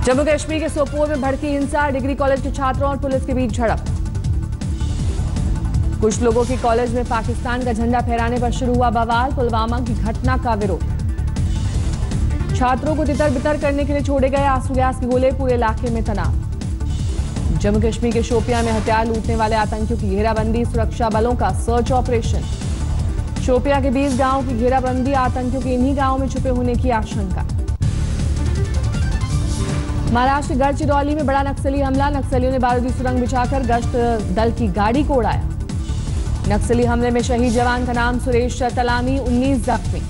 जम्मू कश्मीर के सोपोर में भड़की हिंसा, डिग्री कॉलेज के छात्रों और पुलिस के बीच झड़प। कुछ लोगों के कॉलेज में पाकिस्तान का झंडा फहराने पर शुरू हुआ बवाल, पुलवामा की घटना का विरोध। छात्रों को तितर बितर करने के लिए छोड़े गए आंसू गैस के गोले, पूरे इलाके में तनाव। जम्मू कश्मीर के शोपियां में हथियार लूटने वाले आतंकियों की घेराबंदी, सुरक्षा बलों का सर्च ऑपरेशन। शोपियां के 20 गांवों की घेराबंदी, आतंकियों के इन्हीं गांवों में छुपे होने की आशंका। महाराष्ट्र गढ़चिरौली में बड़ा नक्सली हमला, नक्सलियों ने बारूदी सुरंग बिछाकर गश्त दल की गाड़ी को उड़ाया। नक्सली हमले में शहीद जवान का नाम सुरेश तलामी, 19 जख्मी।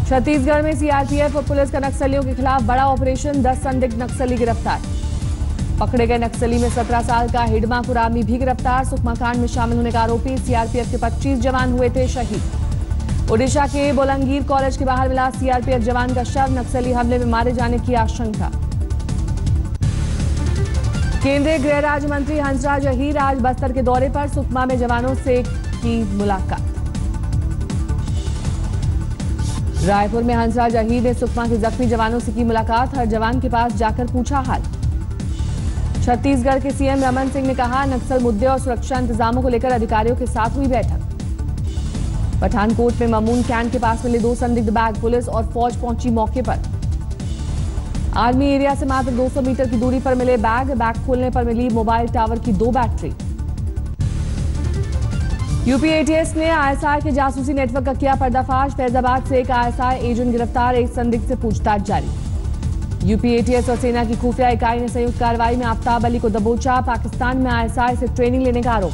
छत्तीसगढ़ में सीआरपीएफ और पुलिस का नक्सलियों के खिलाफ बड़ा ऑपरेशन, 10 संदिग्ध नक्सली गिरफ्तार। पकड़े गए नक्सली में 17 साल का हिडमा कुरामी भी गिरफ्तार। सुकमा कांड में शामिल होने का आरोपी, सीआरपीएफ के 25 जवान हुए थे शहीद। ओडिशा के बोलंगीर कॉलेज के बाहर मिला सीआरपीएफ जवान का शव, नक्सली हमले में मारे जाने की आशंका। केंद्रीय गृह राज्य मंत्री हंसराज अहीर आज बस्तर के दौरे पर, सुकमा में जवानों से की मुलाकात। रायपुर में हंसराज अहीर ने सुकमा के जख्मी जवानों से की मुलाकात, हर जवान के पास जाकर पूछा हाल। छत्तीसगढ़ के सीएम रमन सिंह ने कहा, नक्सल मुद्दे और सुरक्षा इंतजामों को लेकर अधिकारियों के साथ हुई बैठक। पठानकोट में ममून कैंट के पास मिले 2 संदिग्ध बैग, पुलिस और फौज पहुंची मौके पर। आर्मी एरिया से मात्र 200 मीटर की दूरी पर मिले बैग खोलने पर मिली मोबाइल टावर की 2 बैटरी। यूपी एटीएस ने आईएसआई के जासूसी नेटवर्क का किया पर्दाफाश, फैजाबाद से एक आईएसआई एजेंट गिरफ्तार, एक संदिग्ध से पूछताछ जारी। यूपी एटीएस और सेना की खुफिया इकाई ने संयुक्त कार्रवाई में आफ्ताब अली को दबोचा, पाकिस्तान में आईएसआई से ट्रेनिंग लेने का आरोप।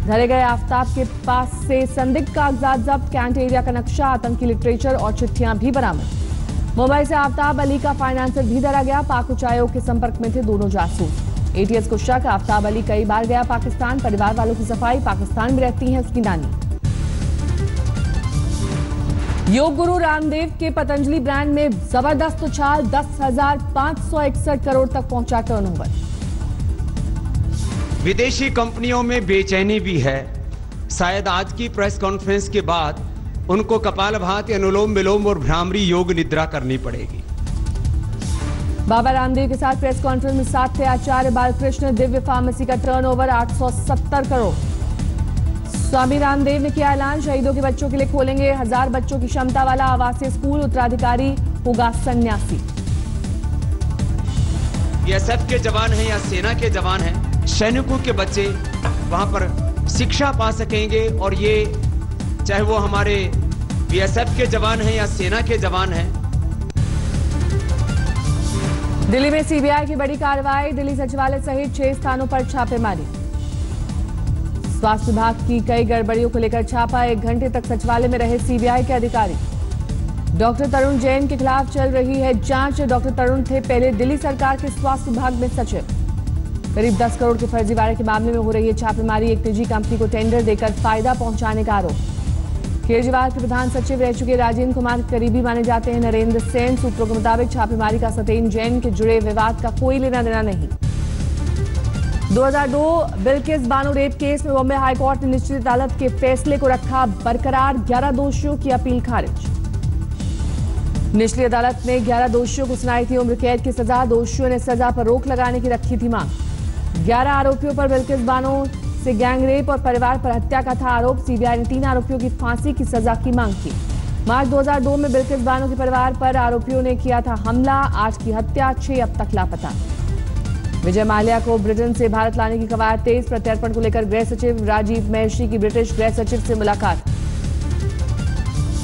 धरे गए आफ्ताब के पास से संदिग्ध कागजात जब्त, कैंट एरिया का नक्शा, आतंकी लिटरेचर और चिट्ठियां भी बरामद। मुंबई से आफ्ताब अली का फाइनेंसर भी धरा गया, पाक उच्चायोग के संपर्क में थे दोनों जासूस। एटीएस को शक, आफ्ताब अली कई बार गया पाकिस्तान, परिवार वालों की सफाई, पाकिस्तान में रहती हैं उसकी नानी। योग गुरु रामदेव के पतंजलि ब्रांड में जबरदस्त उछाल, 10,561 करोड़ तक पहुंचा टर्नओवर। विदेशी कंपनियों में बेचैनी भी है, शायद आज की प्रेस कॉन्फ्रेंस के बाद उनको कपालभाति, अनुलोम विलोम और भ्रामरी योग निद्रा करनी पड़ेगी। बाबा रामदेव के साथ प्रेस कॉन्फ्रेंस में साथ थे आचार्य बालकृष्ण। दिव्य फार्मेसी का टर्नओवर 870 करोड़। स्वामी रामदेव ने किया ऐलान, शहीदों के बच्चों के लिए खोलेंगे 1000 बच्चों की क्षमता वाला आवासीय स्कूल, उत्तराधिकारी होगा सन्यासी। बीएसएफ के जवान हैं या सेना के जवान हैं, सैनिकों के बच्चे वहां पर शिक्षा पा सकेंगे, और ये चाहे वो हमारे बीएसएफ के जवान हैं या सेना के जवान हैं। दिल्ली में सीबीआई की बड़ी कार्रवाई, दिल्ली सचिवालय सहित 6 स्थानों पर छापेमारी। स्वास्थ्य विभाग की कई गड़बड़ियों को लेकर छापा, 1 घंटे तक सचिवालय में रहे सीबीआई के अधिकारी। डॉक्टर तरुण जैन के खिलाफ चल रही है जांच। डॉक्टर तरुण थे पहले दिल्ली सरकार के स्वास्थ्य विभाग में सचिव। करीब 10 करोड़ के फर्जीवाड़े के मामले में हो रही है छापेमारी, एक निजी कंपनी को टेंडर देकर फायदा पहुंचाने का आरोप। केजरीवाल के प्रधान सचिव रह चुके राजेंद्र कुमार के करीबी माने जाते हैं नरेंद्र सेन। सूत्रों के मुताबिक छापेमारी का सत्येंद्र जैन के जुड़े विवाद का कोई लेना देना नहीं। 2002 बिल्किस बानो रेप केस में बॉम्बे हाईकोर्ट ने निश्चित अदालत के फैसले को रखा बरकरार, 11 दोषियों की अपील खारिज। निचली अदालत ने 11 दोषियों को सुनाई थी उम्र कैद की सजा, दोषियों ने सजा पर रोक लगाने की रखी थी मांग। 11 आरोपियों पर बिल्किस बानो से गैंगरेप और परिवार पर हत्या का था आरोप। सीबीआई ने 3 आरोपियों की फांसी की सजा की मांग की। मार्च 2002 में बिल्किस बानो के परिवार पर आरोपियों ने किया था हमला, 8 की हत्या, 6 अब तक लापता। विजय माल्या को ब्रिटेन से भारत लाने की कवायद तेज, प्रत्यर्पण को लेकर गृह सचिव राजीव महर्षि की ब्रिटिश गृह सचिव से मुलाकात।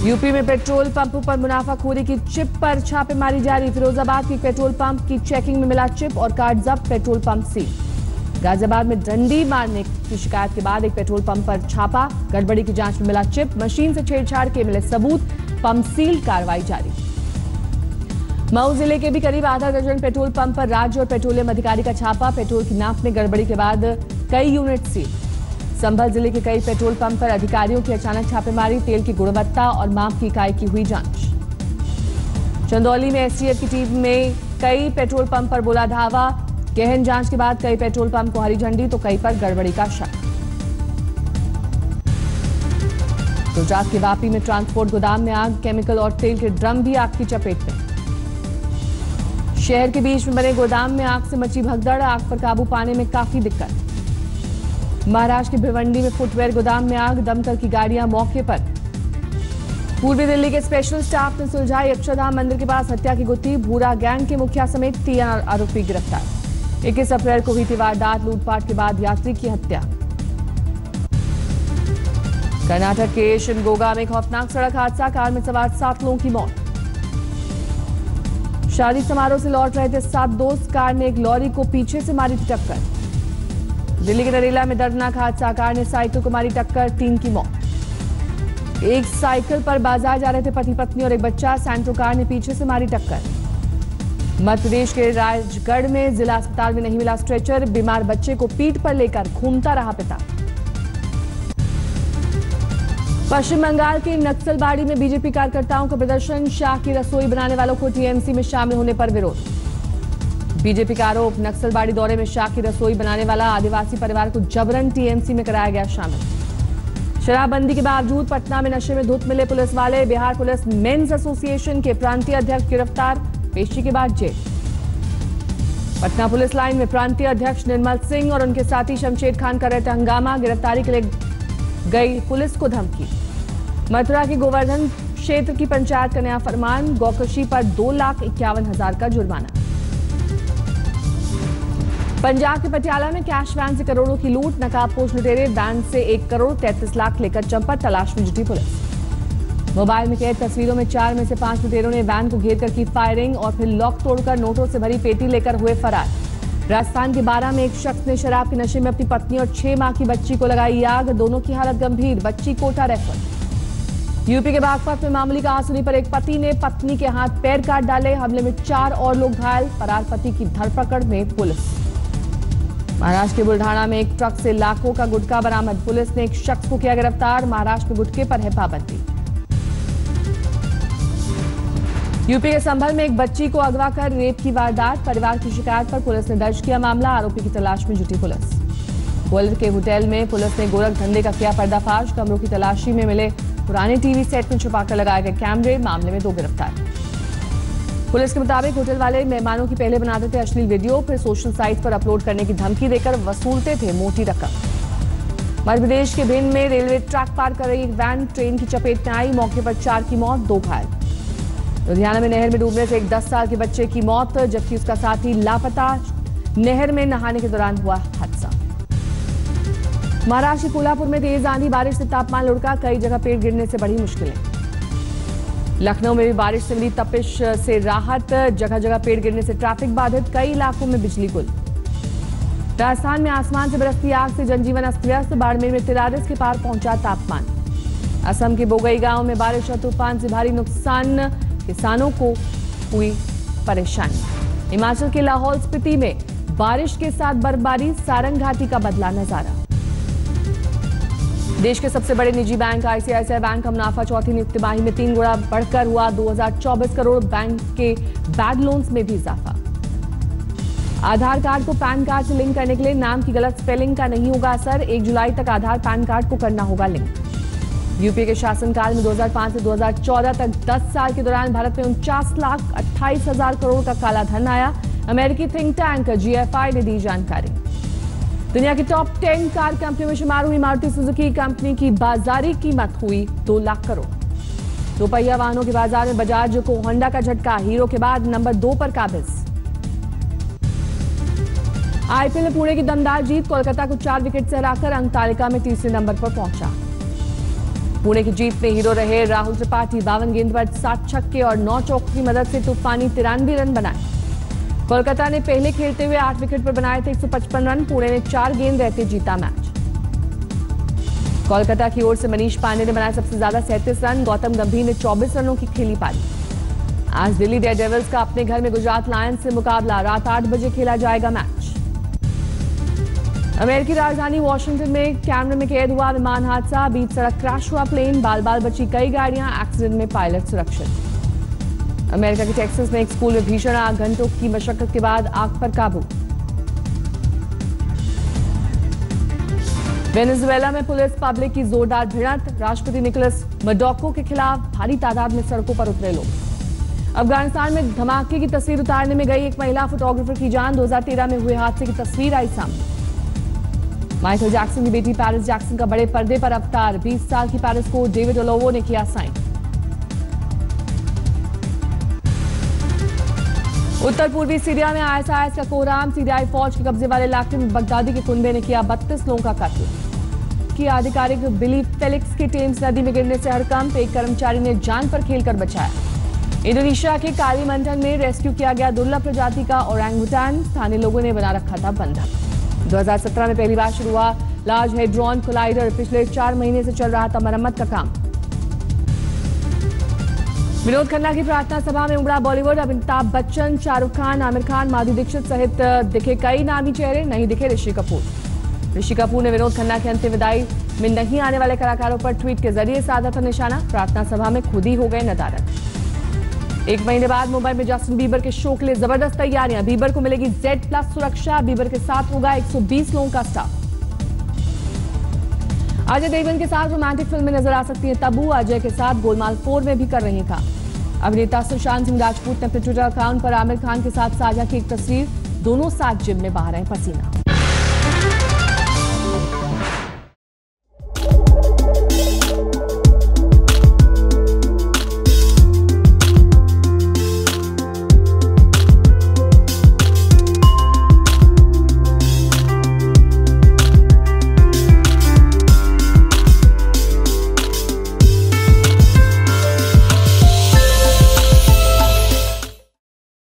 यूपी में पेट्रोल पंपों पर मुनाफाखोरी की चिप पर छापेमारी जारी, फिरोजाबाद की पेट्रोल पंप की चेकिंग में मिला चिप और कार्ड जब्त, पेट्रोल पंप सील। गाजियाबाद में डंडी मारने की शिकायत के बाद एक पेट्रोल पंप पर छापा, गड़बड़ी की जांच में मिला चिप, मशीन से छेड़छाड़ के मिले सबूत, पंप सील, कार्रवाई जारी। मऊ जिले के भी करीब आधा दर्जन पेट्रोल पंप पर राज्य और पेट्रोलियम अधिकारी का छापा, पेट्रोल की नाप में गड़बड़ी के बाद कई यूनिट सील। संभल जिले के कई पेट्रोल पंप पर अधिकारियों की अचानक छापेमारी, तेल की गुणवत्ता और माप की इकाई की हुई जांच। चंदौली में एसटीएफ की टीम में कई पेट्रोल पंप पर बोला धावा, गहन जांच के बाद कई पेट्रोल पंप को हरी झंडी तो कई पर गड़बड़ी का शक। गुजरात के वापी में ट्रांसपोर्ट गोदाम में आग, केमिकल और तेल के ड्रम भी आग की चपेट में। शहर के बीच में बने गोदाम में आग से मची भगदड़, आग पर काबू पाने में काफी दिक्कत। महाराष्ट्र के भिवंडी में फुटवेयर गोदाम में आग, दमकल की गाड़ियां मौके पर। पूर्वी दिल्ली के स्पेशल स्टाफ ने सुलझाई अक्षरधाम मंदिर के पास हत्या की गुत्थी, भूरा गैंग के मुखिया समेत 3 आरोपी गिरफ्तार। 21 अप्रैल को हुई थी वारदात, लूटपाट के बाद यात्री की हत्या। कर्नाटक के शिनगोगा में खौफनाक सड़क हादसा, कार में सवार 7 लोगों की मौत। शादी समारोह से लौट रहे थे 7 दोस्त, कार ने एक लॉरी को पीछे से मारी टक्कर। दिल्ली के नरेला में दर्दनाक हादसा, कार ने साइकिल को मारी टक्कर, 3 की मौत। एक साइकिल पर बाजार जा रहे थे पति पत्नी और एक बच्चा, सैंट्रो कार ने पीछे से मारी टक्कर। मध्य प्रदेश के राजगढ़ में जिला अस्पताल में नहीं मिला स्ट्रेचर, बीमार बच्चे को पीठ पर लेकर घूमता रहा पिता। पश्चिम बंगाल के नक्सलबाड़ी में बीजेपी कार्यकर्ताओं का प्रदर्शन, शाह की रसोई बनाने वालों को टीएमसी में शामिल होने पर विरोध। बीजेपी का आरोप, नक्सलबाड़ी दौरे में शाह की रसोई बनाने वाला आदिवासी परिवार को जबरन टीएमसी में कराया गया शामिल। शराबबंदी के बावजूद पटना में नशे में धुत मिले पुलिस वाले, बिहार पुलिस मेंस एसोसिएशन के प्रांतीय अध्यक्ष गिरफ्तार, पेशी के बाद जेल। पटना पुलिस लाइन में प्रांतीय अध्यक्ष निर्मल सिंह और उनके साथी शमशेद खान कर रहे थे हंगामा, गिरफ्तारी के लिए गई पुलिस को धमकी। मथुरा के गोवर्धन क्षेत्र की पंचायत का नया फरमान, गौकशी पर 2,51,000 का जुर्माना। पंजाब के पटियाला में कैश वैन से करोड़ों की लूट, नकाबपोश लुटेरे वैन से 1 करोड़ 33 लाख लेकर चंपत, तलाश में जुटी पुलिस। मोबाइल में कैद तस्वीरों में 4 में से 5 लुटेरों ने वैन को घेर कर की फायरिंग और फिर लॉक तोड़कर नोटों से भरी पेटी लेकर हुए फरार। राजस्थान के 12 में एक शख्स ने शराब के नशे में अपनी पत्नी और 6 माह की बच्ची को लगाई आग, दोनों की हालत गंभीर, बच्ची कोटा रेफर। यूपी के बागपत में मामूली कहासुनी पर एक पति ने पत्नी के हाथ पैर काट डाले, हमले में 4 और लोग घायल, फरार पति की धरपकड़ में पुलिस। महाराष्ट्र के बुल्ढाना में एक ट्रक से लाखों का गुटखा बरामद, पुलिस ने एक शख्स को किया गिरफ्तार, महाराष्ट्र में गुटखे पर है पाबंदी। यूपी के संभल में एक बच्ची को अगवा कर रेप की वारदात, परिवार की शिकायत पर पुलिस ने दर्ज किया मामला, आरोपी की तलाश में जुटी पुलिस। ग्वालियर के होटल में पुलिस ने गोरख धंधे का किया पर्दाफाश, कमरों की तलाशी में मिले पुराने टीवी सेट में छुपाकर लगाए गए कैमरे, मामले में 2 गिरफ्तार। पुलिस के मुताबिक होटल वाले मेहमानों की पहले बनाते थे अश्लील वीडियो, फिर सोशल साइट पर अपलोड करने की धमकी देकर वसूलते थे मोटी रकम। मध्य प्रदेश के भिंड में रेलवे ट्रैक पार कर रही एक वैन ट्रेन की चपेट में आई, मौके पर 4 की मौत, 2 घायल। लुधियाना में नहर में डूबने से एक 10 साल के बच्चे की मौत, जबकि उसका साथी लापता, नहर में नहाने के दौरान हुआ हादसा। महाराष्ट्र के कोल्हापुर में तेज आंधी बारिश से तापमान लुढ़का, कई जगह पेड़ गिरने से बढ़ी मुश्किलें। लखनऊ में भी बारिश से मिली तपिश से राहत, जगह जगह पेड़ गिरने से ट्रैफिक बाधित, कई इलाकों में बिजली गुल। राजस्थान में आसमान से बरसती आग से जनजीवन अस्त व्यस्त, बाड़मेर में 43 के पार पहुंचा तापमान। असम के बोगई गांव में बारिश और तूफान से भारी नुकसान, किसानों को हुई परेशानी। हिमाचल के लाहौल स्पीति में बारिश के साथ बर्फबारी, सारंग घाटी का बदला नजारा। देश के सबसे बड़े निजी बैंक आईसीआईसीआई बैंक का मुनाफा चौथी तिमाही में 3 गुना बढ़कर हुआ 2024 करोड़, बैंक के बैड लोन्स में भी इजाफा। आधार कार्ड को पैन कार्ड से लिंक करने के लिए नाम की गलत स्पेलिंग का नहीं होगा असर, 1 जुलाई तक आधार पैन कार्ड को करना होगा लिंक। यूपी के शासनकाल में 2005 से 2014 तक 10 साल के दौरान भारत में 49,28,000 करोड़ का काला धन आया, अमेरिकी थिंक टैंक जीएफआई ने दी जानकारी। दुनिया की टॉप 10 कार कंपनियों में शुमार हुई मारुति सुजुकी कंपनी की बाजारी कीमत हुई 2 लाख करोड़। दोपहिया वाहनों के बाजार में बजाज को होंडा का झटका, हीरो के बाद नंबर 2 पर काबिज। आईपीएल में पुणे की दमदार जीत, कोलकाता को 4 विकेट से हराकर अंक तालिका में तीसरे नंबर पर पहुंचा। पुणे की जीत में हीरो रहे राहुल त्रिपाठी, 52 गेंद पर 60 छक्के और 9 चौकों की मदद से तूफानी 93 रन बनाए। कोलकाता ने पहले खेलते हुए 8 विकेट पर बनाए थे 155 रन, पुणे ने 4 गेंद रहते जीता मैच। कोलकाता की ओर से मनीष पांडे ने बनाए सबसे ज्यादा 37 रन, गौतम गंभीर ने 24 रनों की खेली पारी। आज दिल्ली डेयरडेविल्स का अपने घर में गुजरात लायंस से मुकाबला, रात 8 बजे खेला जाएगा मैच। अमेरिकी राजधानी वॉशिंगटन में कैमरे में कैद हुआ विमान हादसा, बीच सड़क क्रैश हुआ प्लेन, बाल बाल बची कई गाड़ियां, एक्सीडेंट में पायलट सुरक्षित। अमेरिका के टेक्सास में एक स्कूल में भीषण आग, घंटों की मशक्कत के बाद आग पर काबू। वेनेजुएला में पुलिस पब्लिक की जोरदार भिड़ंत, राष्ट्रपति निकोलस मडुरो के खिलाफ भारी तादाद में सड़कों पर उतरे लोग। अफगानिस्तान में धमाके की तस्वीर उतारने में गई एक महिला फोटोग्राफर की जान। 2013 में हुए हादसे की तस्वीर आई सामने। माइकल जैक्सन की बेटी पेरिस जैक्सन का बड़े पर्दे पर अवतार। 20 साल की पेरिस को डेविड ओलोवो ने किया साइन। उत्तर पूर्वी सीरिया में आईएसआईएस का कोहराम। सीरियाई फौज के कब्जे वाले इलाके में बगदादी के कुनबे ने किया 32 लोगों का कत्ल। की आधिकारिक बिली फेलिक्स के टेम्स नदी में गिरने से हड़कंप। एक कर्मचारी ने जान पर खेलकर बचाया। इंडोनेशिया के कालीमंडन में रेस्क्यू किया गया दुर्लभ प्रजाति का ओरंगुटान। स्थानीय लोगों ने बना रखा था बंधक। 2017 में पहली बार शुरू हुआ लार्ज हेड्रॉन कोलाइडर। पिछले 4 महीने से चल रहा था मरम्मत का काम। विनोद खन्ना की प्रार्थना सभा में उमड़ा बॉलीवुड। अमिताभ बच्चन, शाहरुख खान, आमिर खान, माधुरी दीक्षित सहित दिखे कई नामी चेहरे। नहीं दिखे ऋषि कपूर। ऋषि कपूर ने विनोद खन्ना की अंतिम विदाई में नहीं आने वाले कलाकारों पर ट्वीट के जरिए साधा था निशाना। प्रार्थना सभा में खुद ही हो गए नदारद। 1 महीने बाद मुंबई में जस्टिन बीबर के शो के लिए जबरदस्त तैयारियां। बीबर को मिलेगी Z+ सुरक्षा। बीबर के साथ होगा 120 लोगों का स्टाफ। अजय देवगन के साथ रोमांटिक फिल्में नजर आ सकती हैं तब्बू। अजय के साथ गोलमाल 4 में भी कर रही काम। अभिनेता सुशांत सिंह राजपूत ने अपने ट्विटर अकाउंट पर आमिर खान के साथ साझा की एक तस्वीर। दोनों साथ जिम में बहा रहे पसीना।